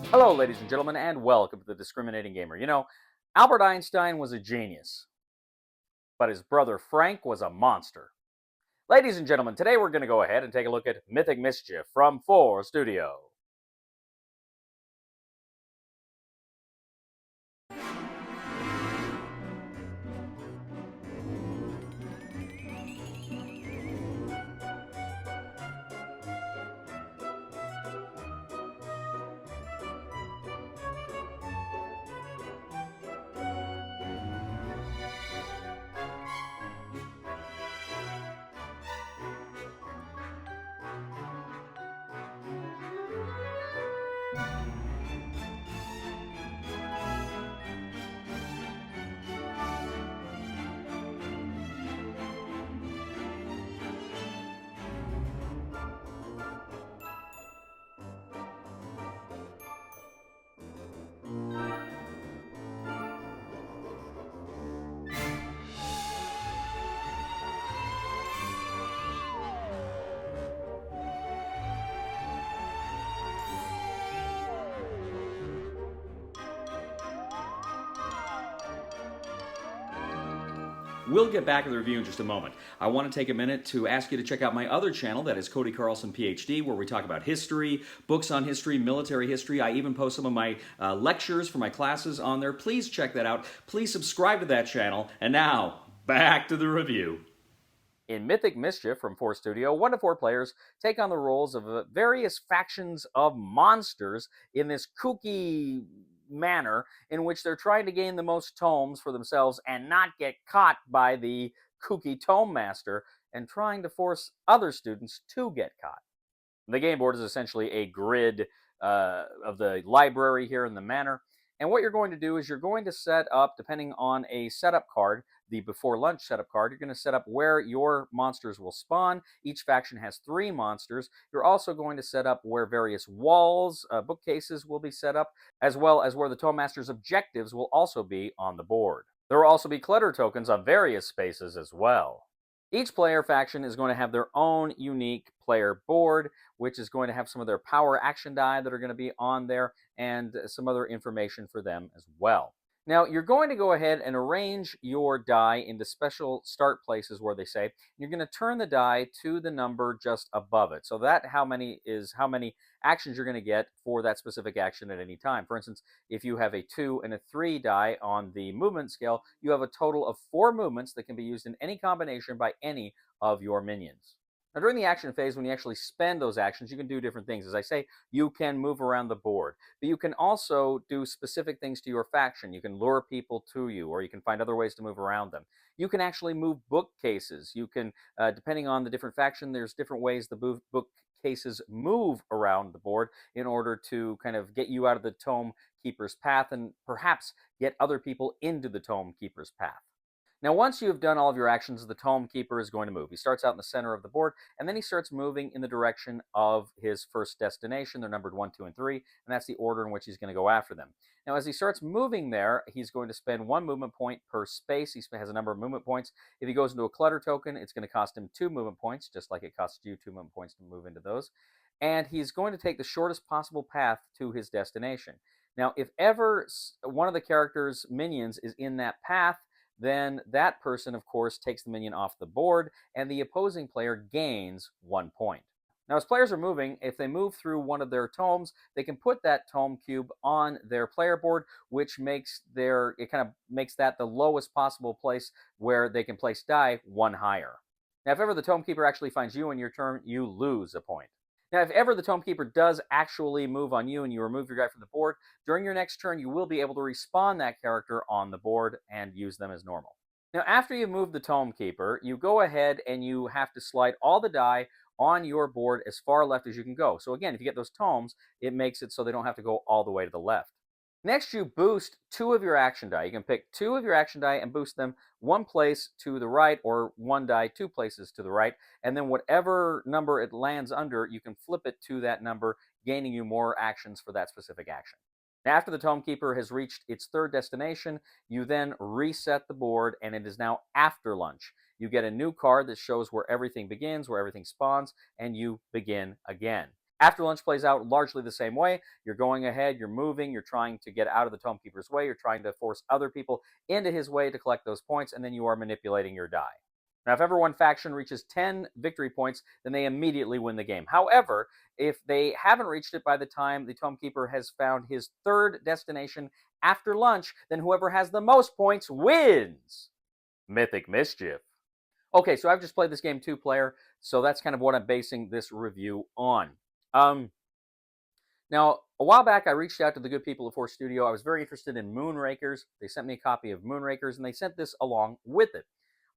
Hello, ladies and gentlemen, and welcome to the Discriminating Gamer. Albert Einstein was a genius, but his brother Frank was a monster. Ladies and gentlemen, today we're going to go ahead and take a look at Mythic Mischief from 4 Studio. We'll get back to the review in just a moment. I want to take a minute to ask you to check out my other channel, that is Cody Carl PhD, where we talk about history, books on history, military history. I even post some of my lectures for my classes on there. Please check that out. Please subscribe to that channel. And now, back to the review. In Mythic Mischief from 4 Studio, 1 to 4 players take on the roles of various factions of monsters in this kooky manner in which they're trying to gain the most tomes for themselves and not get caught by the kooky tome master and trying to force other students to get caught. The game board is essentially a grid of the library here in the manor. And what you're going to do is you're going to set up, depending on a setup card, the before lunch setup card, you're going to set up where your monsters will spawn. Each faction has 3 monsters. You're also going to set up where various walls, bookcases will be set up, as well as where the Tome Master's objectives will also be on the board. There will also be clutter tokens on various spaces as well. Each player faction is going to have their own unique player board, which is going to have some of their power action die that are going to be on there and some other information for them as well. Now, you're going to go ahead and arrange your die into special start places where they say you're going to turn the die to the number just above it. So that how many actions you're going to get for that specific action at any time. For instance, if you have a 2 and a 3 die on the movement scale, you have a total of 4 movements that can be used in any combination by any of your minions. Now, during the action phase, when you actually spend those actions, you can do different things. As I say, you can move around the board, but you can also do specific things to your faction. You can lure people to you, or you can find other ways to move around them. You can actually move bookcases. You can, depending on the different faction, there's different ways the bookcases move around the board in order to kind of get you out of the Tome Keeper's path and perhaps get other people into the Tome Keeper's path. Now, once you have done all of your actions, the Tome Keeper is going to move. He starts out in the center of the board, and then he starts moving in the direction of his first destination. They're numbered 1, 2, and 3, and that's the order in which he's going to go after them. Now, as he starts moving there, he's going to spend 1 movement point per space. He has a number of movement points. If he goes into a clutter token, it's going to cost him 2 movement points, just like it costs you 2 movement points to move into those. And he's going to take the shortest possible path to his destination. Now, if ever one of the character's minions is in that path, then that person, of course, takes the minion off the board, and the opposing player gains 1 point. Now, as players are moving, if they move through one of their tomes, they can put that tome cube on their player board, which makes that the lowest possible place where they can place die 1 higher. Now, if ever the Tome Keeper actually finds you in your turn, you lose a point. Now, if ever the Tome Keeper does actually move on you and you remove your guy from the board, during your next turn, you will be able to respawn that character on the board and use them as normal. Now, after you move the Tome Keeper, you go ahead and you have to slide all the die on your board as far left as you can go. So again, if you get those tomes, it makes it so they don't have to go all the way to the left. Next, you boost 2 of your action die. You can pick 2 of your action die and boost them 1 place to the right, or 1 die 2 places to the right. And then whatever number it lands under, you can flip it to that number, gaining you more actions for that specific action. Now, after the Tome Keeper has reached its 3rd destination, you then reset the board, and it is now after lunch. You get a new card that shows where everything begins, where everything spawns, and you begin again. After lunch plays out largely the same way. You're going ahead, you're moving, you're trying to get out of the Tome Keeper's way, you're trying to force other people into his way to collect those points, and then you are manipulating your die. Now, if ever one faction reaches 10 victory points, then they immediately win the game. However, if they haven't reached it by the time the Tome Keeper has found his third destination after lunch, then whoever has the most points wins. Mythic Mischief. Okay, so I've just played this game 2-player, so that's kind of what I'm basing this review on. Now, a while back, I reached out to the good people at Force Studio. I was very interested in Moonrakers. They sent me a copy of Moonrakers, and they sent this along with it.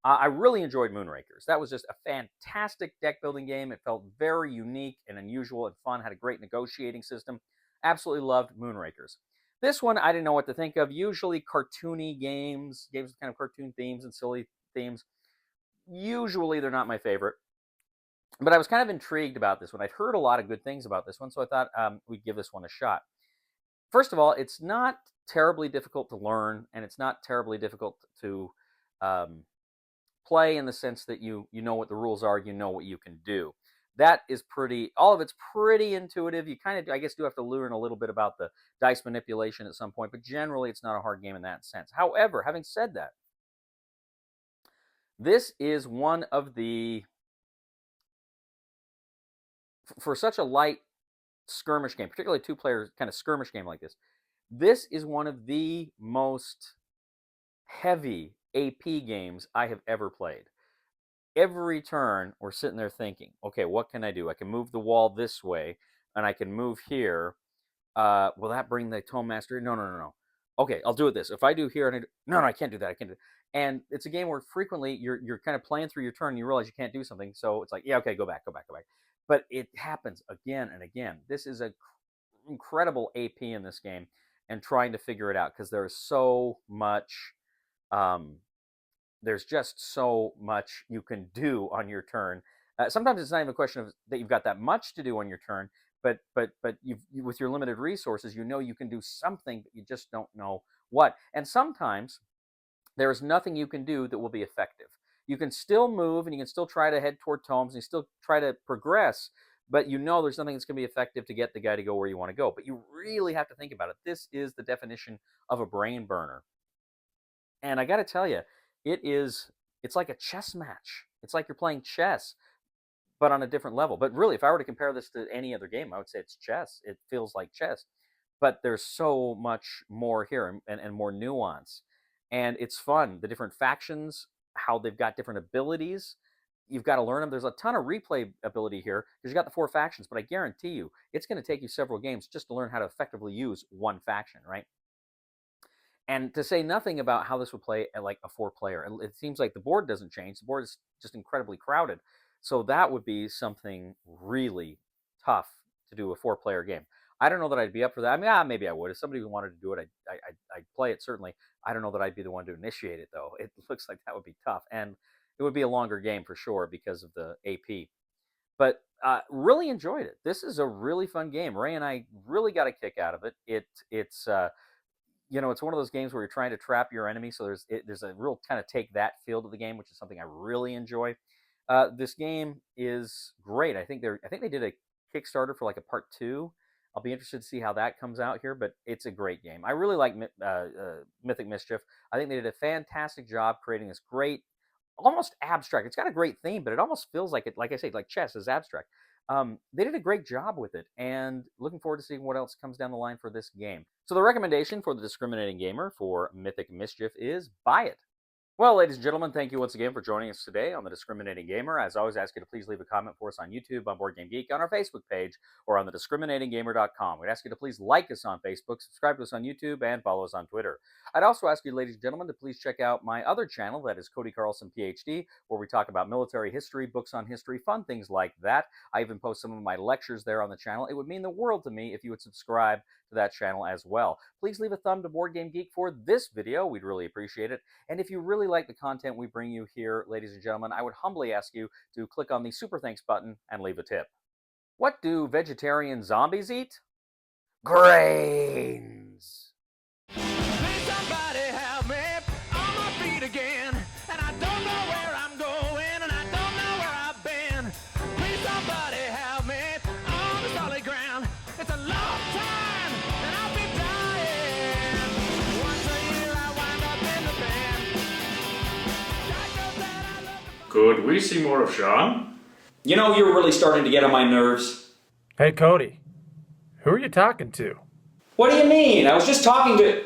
I really enjoyed Moonrakers. That was just a fantastic deck-building game. It felt very unique and unusual and fun, had a great negotiating system. Absolutely loved Moonrakers. This one, I didn't know what to think of. Usually cartoony games with kind of cartoon themes and silly themes. Usually, they're not my favorite. But I was kind of intrigued about this one. I'd heard a lot of good things about this one, so I thought we'd give this one a shot. First of all, it's not terribly difficult to learn, and it's not terribly difficult to play in the sense that you know what the rules are, you know what you can do. That is all of it's pretty intuitive. You kind of, I guess, do have to learn a little bit about the dice manipulation at some point, but generally it's not a hard game in that sense. However, having said that, this is one of the, for such a light skirmish game, particularly 2-player kind of skirmish game like this, this is one of the most heavy AP games I have ever played. Every turn, we're sitting there thinking, okay, what can I do? I can move the wall this way, and I can move here. Will that bring the Tome Master? No. Okay, I'll do it this. If I do here, and no, I can't do that. I can't do it. And it's a game where frequently you're kind of playing through your turn, and you realize you can't do something. So it's like, yeah, okay, go back. But it happens again and again. This is an incredible AP in this game, and trying to figure it out because there's so much. There's just so much you can do on your turn. Sometimes it's not even a question of that you've got that much to do on your turn, but with your limited resources, you know you can do something, but you just don't know what. And sometimes there's nothing you can do that will be effective. You can still move, and you can still try to head toward tomes, and you still try to progress, but you know there's nothing that's going to be effective to get the guy to go where you want to go. But you really have to think about it. This is the definition of a brain burner. And I got to tell you, it's like a chess match. It's like you're playing chess, but on a different level. But really, if I were to compare this to any other game, I would say it's chess. It feels like chess. But there's so much more here and more nuance. And it's fun. The different factions, how they've got different abilities. You've got to learn them. There's a ton of replay ability here because you got the 4 factions, but I guarantee you, it's going to take you several games just to learn how to effectively use one faction, right? And to say nothing about how this would play at like a 4-player. It seems like the board doesn't change. The board is just incredibly crowded. So that would be something really tough to do a 4-player game. I don't know that I'd be up for that. I mean, maybe I would. If somebody wanted to do it, I'd play it, certainly. I don't know that I'd be the one to initiate it, though. It looks like that would be tough. And it would be a longer game for sure because of the AP. But really enjoyed it. This is a really fun game. Ray and I really got a kick out of it. It's you know, it's one of those games where you're trying to trap your enemy. So there's a real kind of take that feel to the game, which is something I really enjoy. This game is great. I think they did a Kickstarter for like a part 2. I'll be interested to see how that comes out here, but it's a great game. I really like Mythic Mischief. I think they did a fantastic job creating this great, almost abstract. It's got a great theme, but it almost feels like it, like I say, like chess is abstract. They did a great job with it, and looking forward to seeing what else comes down the line for this game. So the recommendation for the discriminating gamer for Mythic Mischief is buy it. Well, ladies and gentlemen, thank you once again for joining us today on The Discriminating Gamer. As always, I ask you to please leave a comment for us on YouTube, on Board Game Geek, on our Facebook page, or on thediscriminatinggamer.com. We'd ask you to please like us on Facebook, subscribe to us on YouTube, and follow us on Twitter. I'd also ask you, ladies and gentlemen, to please check out my other channel, that is Cody Carl PhD, where we talk about military history, books on history, fun things like that. I even post some of my lectures there on the channel. It would mean the world to me if you would subscribe to that channel as well. Please leave a thumb to Board Game Geek for this video. We'd really appreciate it. And if you really like the content we bring you here, ladies and gentlemen, I would humbly ask you to click on the Super Thanks button and leave a tip. What do vegetarian zombies eat? Grains! Please somebody help me on my feet again, and I don't know where I'm going, and I don't know where I've been. Please somebody help me on the solid Could we see more of Sean? You know, you're really starting to get on my nerves. Hey, Cody. Who are you talking to? What do you mean? I was just talking to...